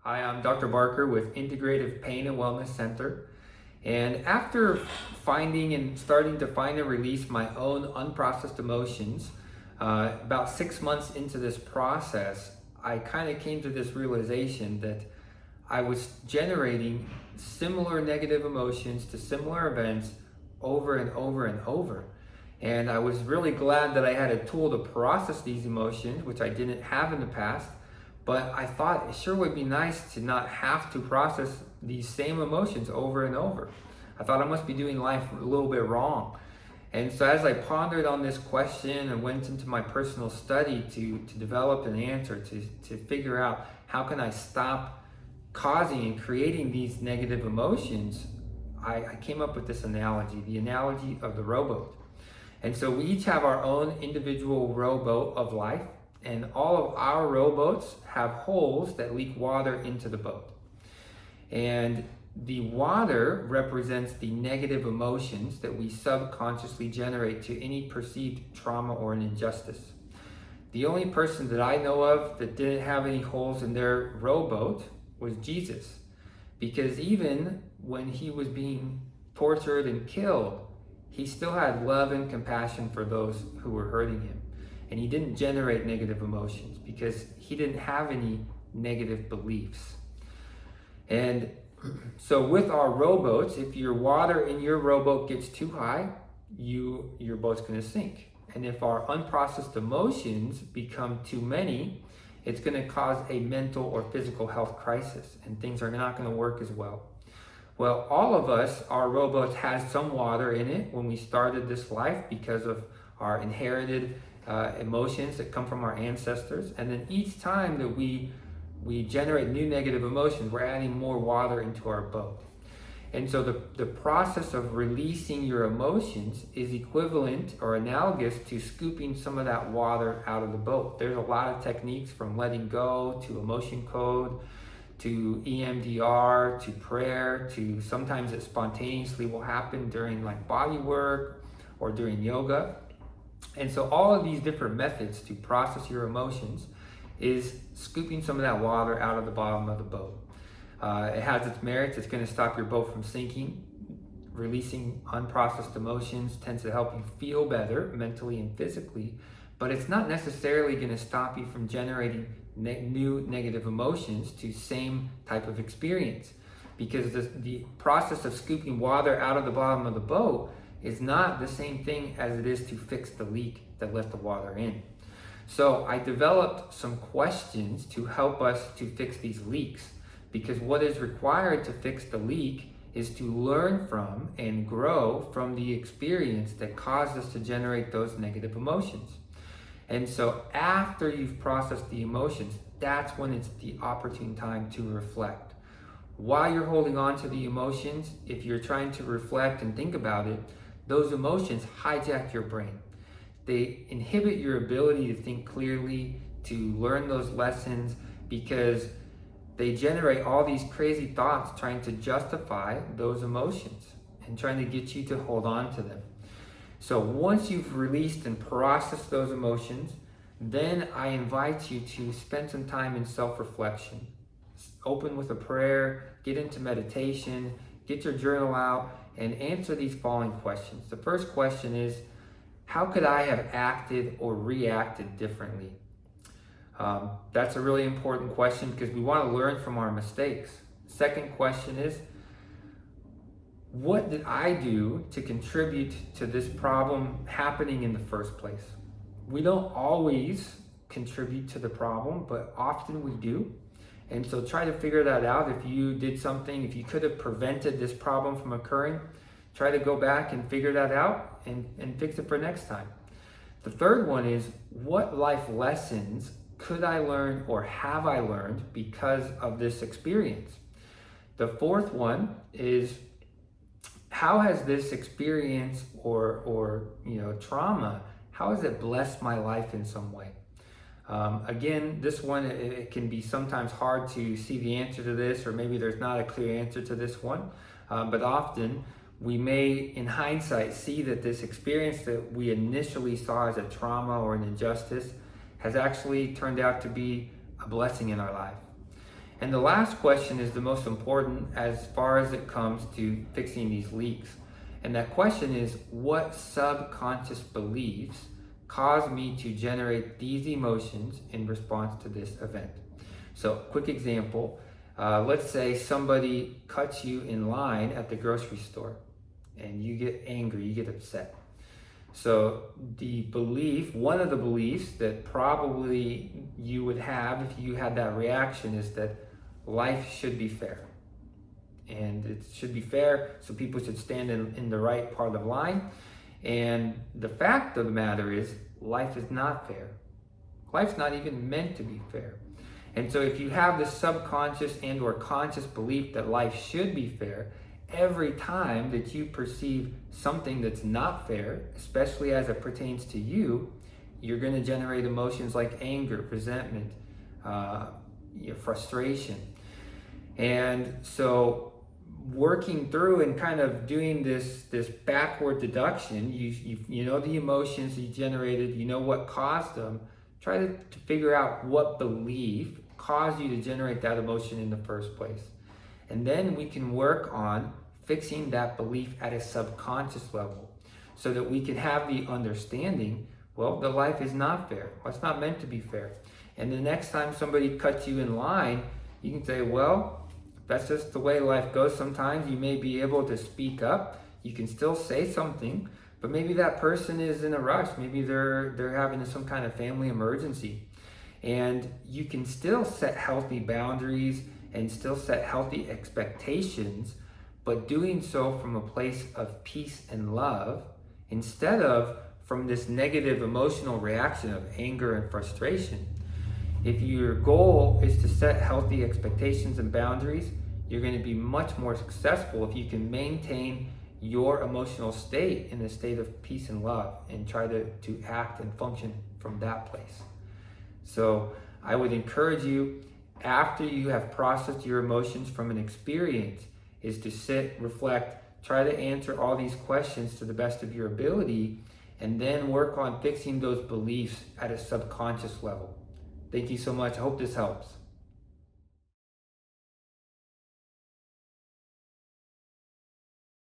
Hi, I'm Dr. Barker with Integrative Pain and Wellness Center. And after finding and starting to find and release my own unprocessed emotions, about 6 months into this process, I kind of came to this realization that I was generating similar negative emotions to similar events over and over and over. And I was really glad that I had a tool to process these emotions, which I didn't have in the past. But I thought it sure would be nice to not have to process these same emotions over and over. I thought I must be doing life a little bit wrong. And so as I pondered on this question and went into my personal study to develop an answer, to figure out how can I stop causing and creating these negative emotions, I came up with this analogy, the analogy of the rowboat. And so we each have our own individual rowboat of life. And all of our rowboats have holes that leak water into the boat. And the water represents the negative emotions that we subconsciously generate to any perceived trauma or an injustice. The only person that I know of that didn't have any holes in their rowboat was Jesus. Because even when he was being tortured and killed, he still had love and compassion for those who were hurting him. And he didn't generate negative emotions because he didn't have any negative beliefs. And so with our rowboats, if your water in your rowboat gets too high, your boat's going to sink. And if our unprocessed emotions become too many, it's going to cause a mental or physical health crisis, and things are not going to work as well. Well, all of us, our rowboats had some water in it when we started this life because of our inherited emotions that come from our ancestors. And then each time that we generate new negative emotions, we're adding more water into our boat. And so the process of releasing your emotions is equivalent or analogous to scooping some of that water out of the boat. There's a lot of techniques, from letting go to emotion code to EMDR to prayer to sometimes it spontaneously will happen during like body work or during yoga. And so all of these different methods to process your emotions is scooping some of that water out of the bottom of the boat. It has its merits. It's going to stop your boat from sinking. Releasing unprocessed emotions tends to help you feel better mentally and physically, but it's not necessarily going to stop you from generating new negative emotions to same type of experience, because the process of scooping water out of the bottom of the boat is not the same thing as it is to fix the leak that let the water in. So I developed some questions to help us to fix these leaks, because what is required to fix the leak is to learn from and grow from the experience that caused us to generate those negative emotions. And so after you've processed the emotions, that's when it's the opportune time to reflect. While you're holding on to the emotions, if you're trying to reflect and think about it, those emotions hijack your brain. They inhibit your ability to think clearly, to learn those lessons, because they generate all these crazy thoughts trying to justify those emotions and trying to get you to hold on to them. So once you've released and processed those emotions, then I invite you to spend some time in self-reflection. Open with a prayer, get into meditation, get your journal out, and answer these following questions. The first question is, how could I have acted or reacted differently? That's a really important question because we want to learn from our mistakes. Second question is, what did I do to contribute to this problem happening in the first place? We don't always contribute to the problem, but often we do. And so try to figure that out. If you did something, if you could have prevented this problem from occurring, try to go back and figure that out and fix it for next time. The third one is, what life lessons could I learn or have I learned because of this experience? The fourth one is, how has this experience or trauma, how has it blessed my life in some way? Again, this one, it can be sometimes hard to see the answer to this, or maybe there's not a clear answer to this one, but often we may, in hindsight, see that this experience that we initially saw as a trauma or an injustice has actually turned out to be a blessing in our life. And the last question is the most important as far as it comes to fixing these leaks. And that question is, what subconscious beliefs cause me to generate these emotions in response to this event? So, quick example, let's say somebody cuts you in line at the grocery store and you get angry, you get upset. So the belief, one of the beliefs that probably you would have if you had that reaction is that life should be fair. And it should be fair, so people should stand in the right part of the line. And the fact of the matter is, life is not fair. Life's not even meant to be fair. And so if you have this subconscious and or conscious belief that life should be fair, every time that you perceive something that's not fair, especially as it pertains to you, you're going to generate emotions like anger, resentment, frustration. And so working through and kind of doing this backward deduction, you know the emotions you generated, you know what caused them. Try to figure out what belief caused you to generate that emotion in the first place. And then we can work on fixing that belief at a subconscious level so that we can have the understanding, well, the life is not fair. Well, it's not meant to be fair. And the next time somebody cuts you in line, you can say, well, that's just the way life goes. Sometimes you may be able to speak up. You can still say something, but maybe that person is in a rush. Maybe they're having some kind of family emergency. And you can still set healthy boundaries and still set healthy expectations, but doing so from a place of peace and love instead of from this negative emotional reaction of anger and frustration. If your goal is to set healthy expectations and boundaries, you're going to be much more successful if you can maintain your emotional state in a state of peace and love and try to act and function from that place. So I would encourage you, after you have processed your emotions from an experience, is to sit, reflect, try to answer all these questions to the best of your ability, and then work on fixing those beliefs at a subconscious level. Thank you so much. I hope this helps.